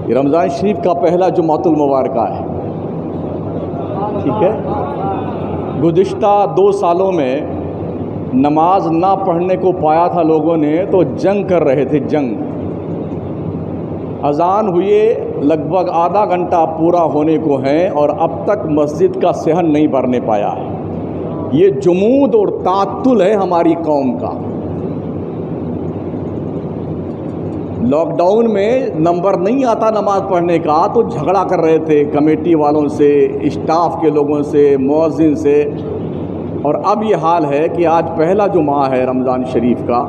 یہ رمضان شریف کا پہلا جمعۃ المبارکہ ہے، ٹھیک ہے۔ گزشتہ 2 سالوں میں نماز نہ پڑھنے کو پایا تھا لوگوں نے، تو جنگ کر رہے تھے، جنگ۔ اذان ہوئے لگ بھگ آدھا گھنٹہ پورا ہونے کو ہے اور اب تک مسجد کا صحن نہیں بھرنے پایا ہے۔ یہ جمود اور تعطل ہے ہماری قوم کا۔ لاک ڈاؤن میں نمبر نہیں آتا نماز پڑھنے کا تو جھگڑا کر رہے تھے کمیٹی والوں سے، اسٹاف کے لوگوں سے، مؤذن سے، اور اب یہ حال ہے کہ آج پہلا جمعہ ہے رمضان شریف کا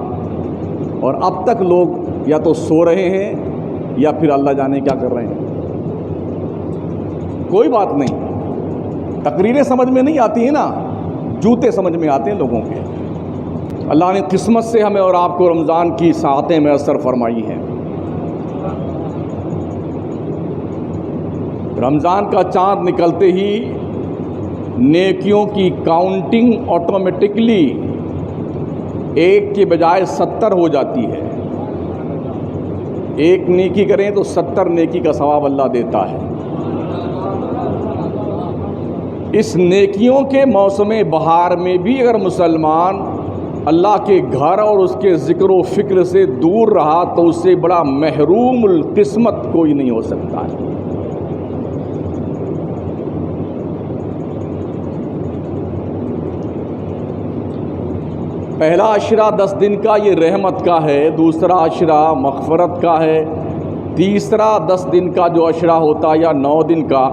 اور اب تک لوگ یا تو سو رہے ہیں یا پھر اللہ جانے کیا کر رہے ہیں۔ کوئی بات نہیں، تقریریں سمجھ میں نہیں آتی ہیں نا، جوتے سمجھ میں آتے ہیں لوگوں کے۔ اللہ نے قسمت سے ہمیں اور آپ کو رمضان کی ساعتیں میسر فرمائی ہیں۔ رمضان کا چاند نکلتے ہی نیکیوں کی کاؤنٹنگ آٹومیٹکلی 1 کے بجائے 70 ہو جاتی ہے۔ 1 نیکی کریں تو 70 نیکی کا ثواب اللہ دیتا ہے۔ اس نیکیوں کے موسم بہار میں بھی اگر مسلمان اللہ کے گھر اور اس کے ذکر و فکر سے دور رہا تو اس سے بڑا محروم القسمت کوئی نہیں ہو سکتا ہے۔ پہلا عشرہ 10 دن کا یہ رحمت کا ہے، دوسرا عشرہ مغفرت کا ہے، تیسرا 10 دن کا جو عشرہ ہوتا یا 9 دن کا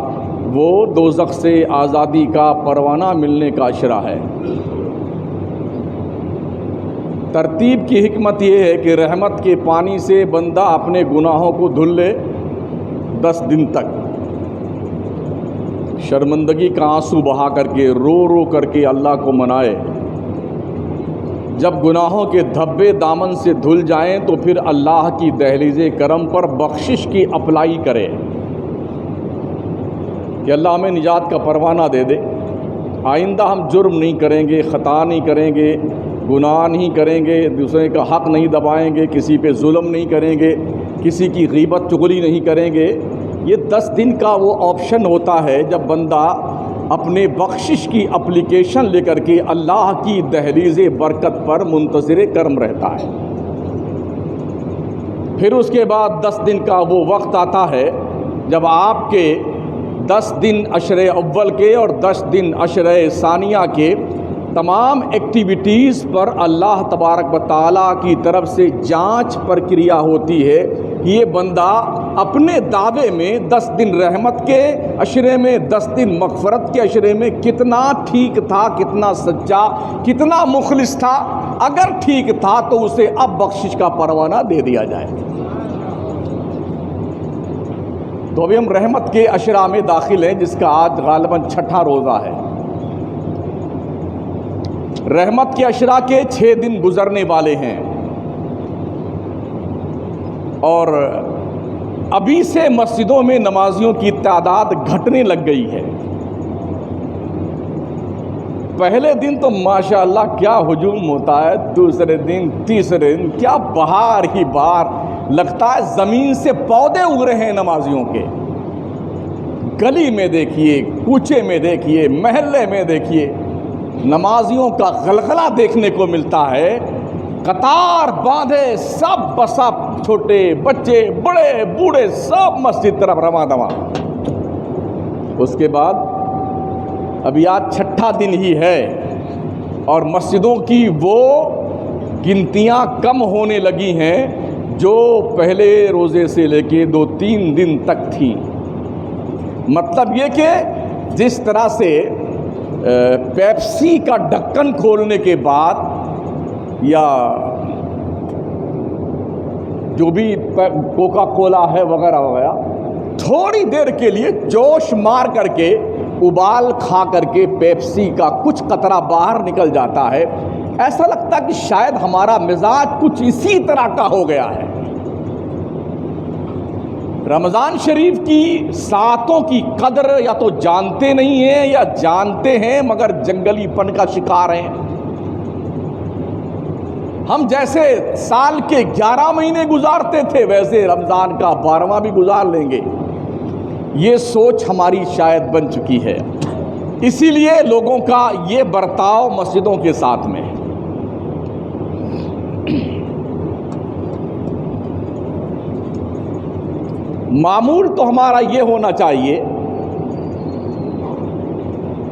وہ دوزخ سے آزادی کا پروانہ ملنے کا عشرہ ہے۔ ترتیب کی حکمت یہ ہے کہ رحمت کے پانی سے بندہ اپنے گناہوں کو دھل لے 10 دن تک، شرمندگی کا آنسو بہا کر کے، رو رو کر کے اللہ کو منائے۔ جب گناہوں کے دھبے دامن سے دھل جائیں تو پھر اللہ کی دہلیز کرم پر بخشش کی اپلائی کرے کہ اللہ ہمیں نجات کا پروانہ دے دے، آئندہ ہم جرم نہیں کریں گے، خطا نہیں کریں گے، گناہ نہیں کریں گے، دوسرے کا حق نہیں دبائیں گے، کسی پہ ظلم نہیں کریں گے، کسی کی غیبت چغلی نہیں کریں گے۔ یہ 10 دن کا وہ آپشن ہوتا ہے جب بندہ اپنے بخشش کی اپلیکیشن لے کر کے اللہ کی دہلیز برکت پر منتظر کرم رہتا ہے۔ پھر اس کے بعد 10 دن کا وہ وقت آتا ہے جب آپ کے 10 دن عشر اول کے اور 10 دن عشر ثانیہ کے تمام ایکٹیویٹیز پر اللہ تبارک و تعالیٰ کی طرف سے جانچ پرکریا ہوتی ہے کہ یہ بندہ اپنے دعوے میں 10 دن رحمت کے عشرے میں، 10 دن مغفرت کے عشرے میں کتنا ٹھیک تھا، کتنا سچا، کتنا مخلص تھا۔ اگر ٹھیک تھا تو اسے اب بخشش کا پروانہ دے دیا جائے۔ تو ابھی ہم رحمت کے عشرہ میں داخل ہیں جس کا آج غالباً 6واں روزہ ہے۔ رحمت کے عشرہ کے 6 دن گزرنے والے ہیں اور ابھی سے مسجدوں میں نمازیوں کی تعداد گھٹنے لگ گئی ہے۔ پہلے دن تو ماشاءاللہ کیا ہجوم ہوتا ہے، دوسرے دن، تیسرے دن کیا بہار ہی بہار، لگتا ہے زمین سے پودے اگ رہے ہیں نمازیوں کے۔ گلی میں دیکھیے، کوچے میں دیکھیے، محلے میں دیکھیے، نمازیوں کا غلغلہ دیکھنے کو ملتا ہے۔ قطار باندھے سب بسب، چھوٹے بچے، بڑے بوڑھے، سب مسجد طرف رواں دواں۔ اس کے بعد ابھی آج 6واں دن ہی ہے اور مسجدوں کی وہ گنتیاں کم ہونے لگی ہیں جو پہلے روزے سے لے کے 2-3 دن تک تھیں۔ مطلب یہ کہ جس طرح سے پیپسی کا ڈھکن کھولنے کے بعد یا جو بھی کوکا کولا ہے وغیرہ وغیرہ تھوڑی دیر کے لیے جوش مار کر کے ابال کھا کر کے پیپسی کا کچھ قطرہ باہر نکل جاتا ہے، ایسا لگتا کہ شاید ہمارا مزاج کچھ اسی طرح کا ہو گیا ہے۔ رمضان شریف کی ساعتوں کی قدر یا تو جانتے نہیں ہیں یا جانتے ہیں مگر جنگلی پن کا شکار ہیں۔ ہم جیسے سال کے 11 مہینے گزارتے تھے ویسے رمضان کا 12واں بھی گزار لیں گے. یہ سوچ ہماری شاید بن چکی ہے. اسی لیے لوگوں کا یہ برتاؤ مسجدوں کے ساتھ میں ہے. معمول تو ہمارا یہ ہونا چاہیے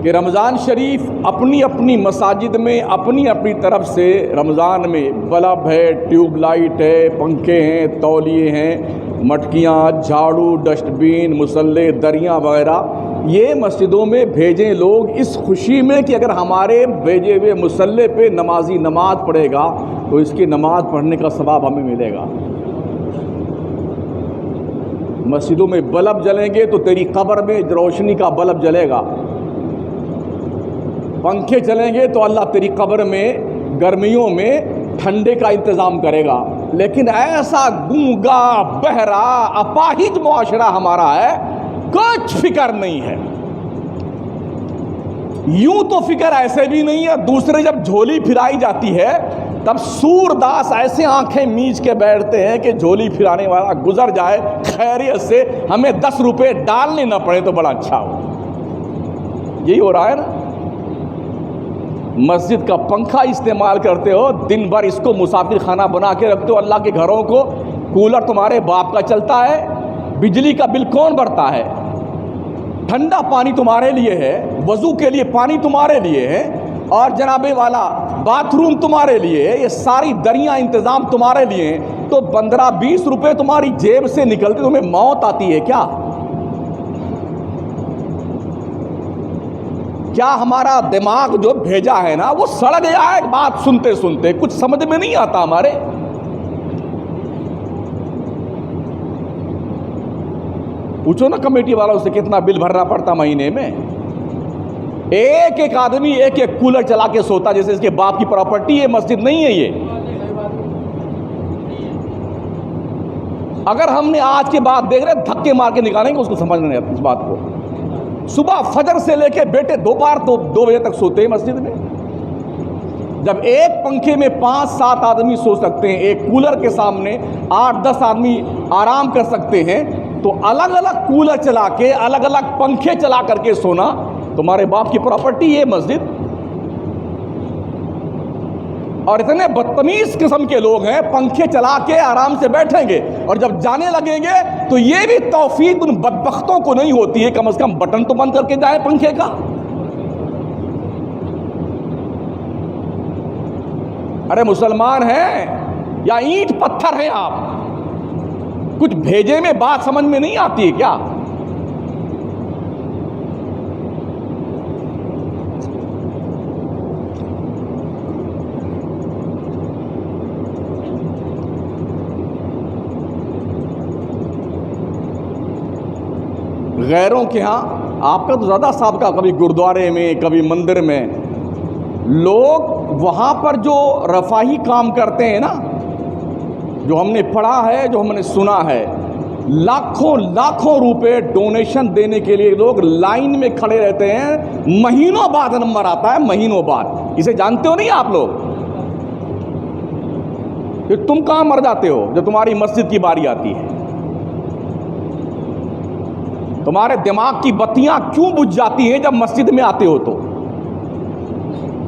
کہ رمضان شریف اپنی اپنی مساجد میں اپنی اپنی طرف سے رمضان میں بلب ہے، ٹیوب لائٹ ہے، پنکھے ہیں، تولیے ہیں، مٹکیاں، جھاڑو، ڈسٹ بین، مصلے، دریاں وغیرہ یہ مسجدوں میں بھیجیں لوگ، اس خوشی میں کہ اگر ہمارے بھیجے ہوئے مصلے پہ نمازی نماز پڑھے گا تو اس کی نماز پڑھنے کا ثواب ہمیں ملے گا. مسجدوں میں بلب جلیں گے تو تیری قبر میں روشنی کا بلب جلے گا. پنکھے چلیں گے تو اللہ تیری قبر میں گرمیوں میں ٹھنڈے کا انتظام کرے گا. لیکن ایسا گونگا بہرا اپاہج معاشرہ ہمارا ہے، کچھ فکر نہیں ہے. یوں تو فکر ایسے بھی نہیں ہے، دوسرے جب جھولی پھرائی جاتی ہے تب سور داس ایسے آنکھیں میچ کے بیٹھتے ہیں کہ جھولی پھرانے والا گزر جائے خیریت سے، ہمیں 10 روپے ڈالنے نہ پڑے تو بڑا اچھا ہو. یہی ہو رہا ہے نا. مسجد کا پنکھا استعمال کرتے ہو، دن بھر اس کو مسافر خانہ بنا کے رکھتے ہو. اللہ کے گھروں کو کولر تمہارے باپ کا چلتا ہے، بجلی کا بل کون بھرتا ہے؟ ٹھنڈا پانی تمہارے لیے ہے، وضو کے لیے پانی تمہارے لیے ہے، اور جناب والا باتھ روم تمہارے لیے ہے، یہ ساری دریاں انتظام تمہارے لیے ہیں. تو 15-20 روپے تمہاری جیب سے نکلتے تمہیں موت آتی ہے کیا؟ کیا ہمارا دماغ جو بھیجا ہے نا وہ سڑ گیا ہے بات سنتے سنتے؟ کچھ سمجھ میں نہیں آتا ہمارے. پوچھو نا کمیٹی والوں سے کتنا بل بھرنا پڑتا مہینے میں. ایک ایک آدمی ایک ایک کولر چلا کے سوتا جیسے اس کے باپ کی پراپرٹی ہے. مسجد نہیں ہے یہ. اگر ہم نے آج کے بعد دیکھ رہے دھکے مار کے نکالیں گے اس کو سمجھ نہیں آتا اس بات کو. صبح فجر سے لے کے بیٹے دوپہر 2 بجے تک سوتے ہیں مسجد میں. جب ایک پنکھے میں 5-7 آدمی سو سکتے ہیں، ایک کولر کے سامنے 8-10 آدمی آرام کر سکتے ہیں، تو الگ الگ کولر چلا کے الگ الگ پنکھے چلا کر کے سونا تمہارے باپ کی پراپرٹی ہے مسجد. اور اتنے بدتمیز قسم کے لوگ ہیں، پنکھے چلا کے آرام سے بیٹھیں گے اور جب جانے لگیں گے تو یہ بھی توفیق ان بدبختوں کو نہیں ہوتی ہے کم از کم بٹن تو بند کر کے جائیں پنکھے کا. ارے مسلمان ہیں یا اینٹ پتھر ہیں آپ؟ کچھ بھیجے میں بات سمجھ میں نہیں آتی ہے کیا؟ غیروں کے ہاں آپ کا تو زیادہ سابقہ، کبھی گردوارے میں کبھی مندر میں. لوگ وہاں پر جو رفاہی کام کرتے ہیں نا، جو ہم نے پڑھا ہے، جو ہم نے سنا ہے، لاکھوں لاکھوں روپے ڈونیشن دینے کے لیے لوگ لائن میں کھڑے رہتے ہیں. مہینوں بعد نمبر آتا ہے، مہینوں بعد. اسے جانتے ہو نہیں آپ لوگ؟ پھر تم کہاں مر جاتے ہو جب تمہاری مسجد کی باری آتی ہے؟ تمہارے دماغ کی بتیاں کیوں بجھ جاتی ہیں جب مسجد میں آتے ہو؟ تو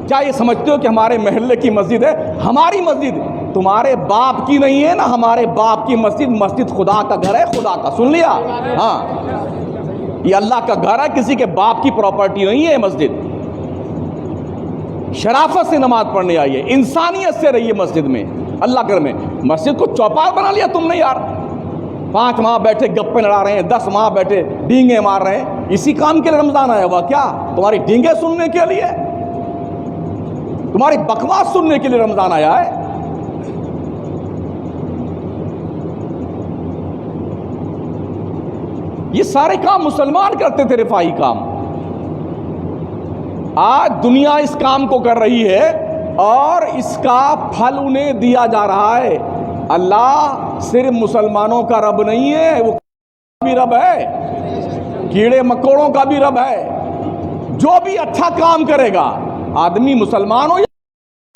کیا یہ سمجھتے ہو کہ ہمارے محلے کی مسجد ہے؟ ہماری مسجد تمہارے باپ کی نہیں ہے نا. ہمارے باپ کی مسجد، مسجد خدا کا گھر ہے، خدا کا. سن لیا؟ ہاں، یہ اللہ کا گھر ہے، کسی کے باپ کی پراپرٹی نہیں ہے مسجد. شرافت سے نماز پڑھنے آئیے، انسانیت سے رہیے مسجد میں، اللہ گھر میں. مسجد کو چوپار بنا لیا تم نے یار. 5 ماہ بیٹھے گپے لڑا رہے ہیں، 10 ماہ بیٹھے ڈینگے مار رہے ہیں. اسی کام کے لیے رمضان آیا ہوا کیا؟ تمہاری ڈینگے سننے کے لیے؟ تمہاری بکواس سننے کے لیے رمضان آیا ہے؟ یہ سارے کام مسلمان کرتے تھے، رفاہی کام. آج دنیا اس کام کو کر رہی ہے اور اس کا پھل انہیں دیا جا رہا ہے. اللہ صرف مسلمانوں کا رب نہیں ہے، وہ بھی رب ہے، کیڑے مکوڑوں کا بھی رب ہے. جو بھی اچھا کام کرے گا، آدمی مسلمان ہو یا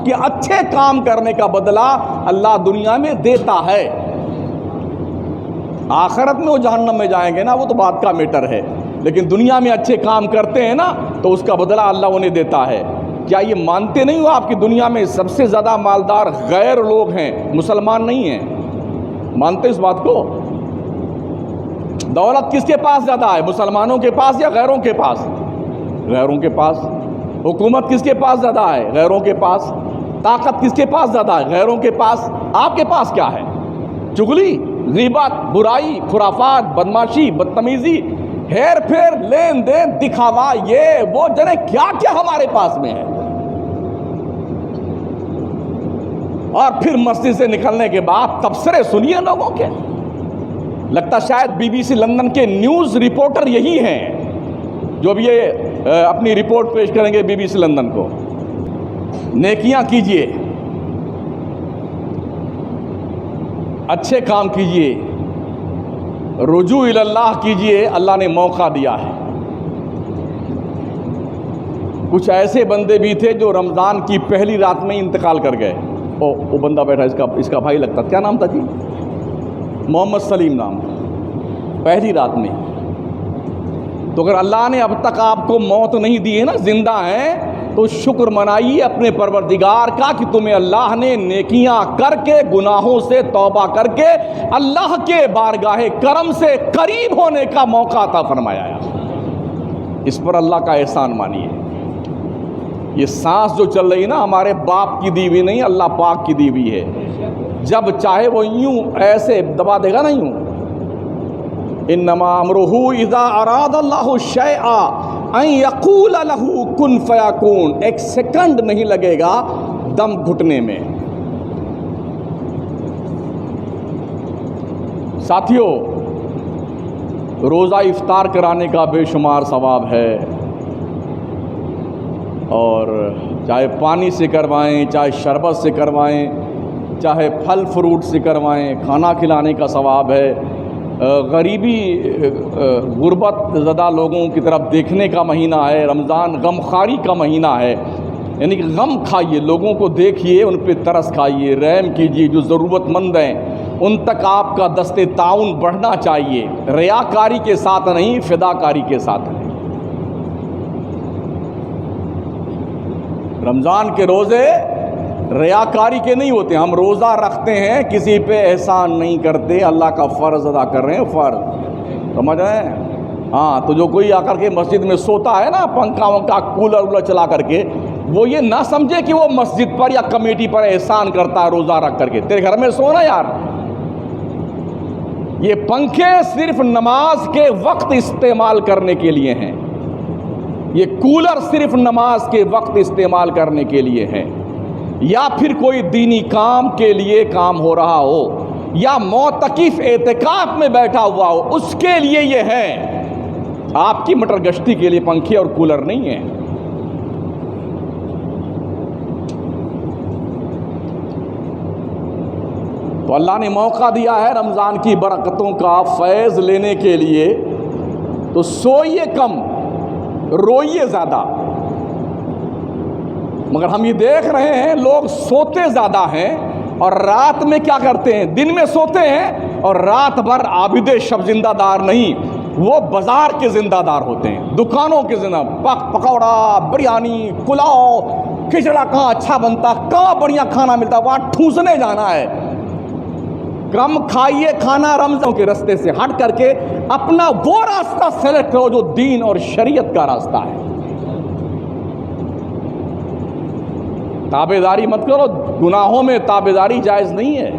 کہ اچھے کام کرنے کا بدلہ اللہ دنیا میں دیتا ہے. آخرت میں وہ جہنم میں جائیں گے نا، وہ تو بات کا میٹر ہے، لیکن دنیا میں اچھے کام کرتے ہیں نا تو اس کا بدلہ اللہ انہیں دیتا ہے. کیا یہ مانتے نہیں ہو آپ کی دنیا میں سب سے زیادہ مالدار غیر لوگ ہیں، مسلمان نہیں ہیں؟ مانتے اس بات کو؟ دولت کس کے پاس زیادہ ہے، مسلمانوں کے پاس یا غیروں کے پاس؟ غیروں کے پاس. حکومت کس کے پاس زیادہ ہے؟ غیروں کے پاس. طاقت کس کے پاس زیادہ ہے؟ غیروں کے پاس. آپ کے پاس کیا ہے؟ چغلی، غیبت، برائی، خرافات، بدماشی، بدتمیزی، ہیر پھیر، لین دین، دکھاوا، یہ وہ جنے کیا کیا ہمارے پاس میں ہے. اور پھر مسجد سے نکلنے کے بعد تبصرے سنیے لوگوں کے. لگتا شاید بی بی سی لندن کے نیوز رپورٹر یہی ہیں جو بھی یہ اپنی رپورٹ پیش کریں گے بی بی سی لندن کو. نیکیاں کیجئے، اچھے کام کیجئے، رجوع اللہ کیجئے، اللہ نے موقع دیا ہے. کچھ ایسے بندے بھی تھے جو رمضان کی پہلی رات میں انتقال کر گئے. وہ بندہ بیٹھا، اس کا بھائی لگتا، کیا نام تھا جی؟ محمد سلیم نام. پہلی رات میں. تو اگر اللہ نے اب تک آپ کو موت نہیں دی ہے نا، زندہ ہیں، تو شکر منائیے اپنے پروردگار کا کہ تمہیں اللہ نے نیکیاں کر کے، گناہوں سے توبہ کر کے اللہ کے بارگاہ کرم سے قریب ہونے کا موقع عطا فرمایا ہے. اس پر اللہ کا احسان مانیے. یہ سانس جو چل رہی نا، ہمارے باپ کی دی ہوئی نہیں، اللہ پاک کی دی ہوئی ہے. جب چاہے وہ یوں ایسے دبا دے گا نا، یوں. انما امرہ اذا اراد اللہ شیئا ان یقول لہ کن فیکون. ایک سیکنڈ نہیں لگے گا دم گھٹنے میں. ساتھیو، روزہ افطار کرانے کا بے شمار ثواب ہے، اور چاہے پانی سے کروائیں، چاہے شربت سے کروائیں، چاہے پھل فروٹ سے کروائیں، کھانا کھلانے کا ثواب ہے. غریبی، غربت زدہ لوگوں کی طرف دیکھنے کا مہینہ ہے. رمضان غم خواری کا مہینہ ہے، یعنی کہ غم کھائیے، لوگوں کو دیکھیے، ان پہ ترس کھائیے، رحم کیجیے. جو ضرورت مند ہیں ان تک آپ کا دست تعاون بڑھنا چاہیے، ریاکاری کے ساتھ نہیں، فداکاری کے ساتھ نہیں. رمضان کے روزے ریاکاری کے نہیں ہوتے. ہم روزہ رکھتے ہیں، کسی پہ احسان نہیں کرتے، اللہ کا فرض ادا کر رہے ہیں. فرض سمجھ رہے ہیں؟ ہاں، تو جو کوئی آ کر کے مسجد میں سوتا ہے نا، پنکھا ونکھا کولر وولر چلا کر کے، وہ یہ نہ سمجھے کہ وہ مسجد پر یا کمیٹی پر احسان کرتا ہے روزہ رکھ کر کے. تیرے گھر میں سونا یار. یہ پنکھے صرف نماز کے وقت استعمال کرنے کے لیے ہیں، یہ کولر صرف نماز کے وقت استعمال کرنے کے لیے ہیں، یا پھر کوئی دینی کام کے لیے کام ہو رہا ہو، یا معتکف اعتکاف میں بیٹھا ہوا ہو، اس کے لیے یہ ہے. آپ کی مٹر گشتی کے لیے پنکھے اور کولر نہیں ہیں. تو اللہ نے موقع دیا ہے رمضان کی برکتوں کا فیض لینے کے لیے. تو سوئیے کم، روئیے زیادہ. مگر ہم یہ دیکھ رہے ہیں لوگ سوتے زیادہ ہیں اور رات میں کیا کرتے ہیں؟ دن میں سوتے ہیں اور رات بھر عابد شب زندہ دار نہیں، وہ بازار کے زندہ دار ہوتے ہیں، دکانوں کے زندہ. پکوڑا، بریانی، پلاؤ، کھچڑا کہاں اچھا بنتا، کہاں بڑھیا کھانا ملتا، وہاں ٹھوسنے جانا ہے. کم کھائیے کھانا، رمضان کے راستے سے ہٹ کر کے اپنا وہ راستہ سلیکٹ کرو جو دین اور شریعت کا راستہ ہے. تابعداری مت کرو، گناہوں میں تابعداری جائز نہیں ہے.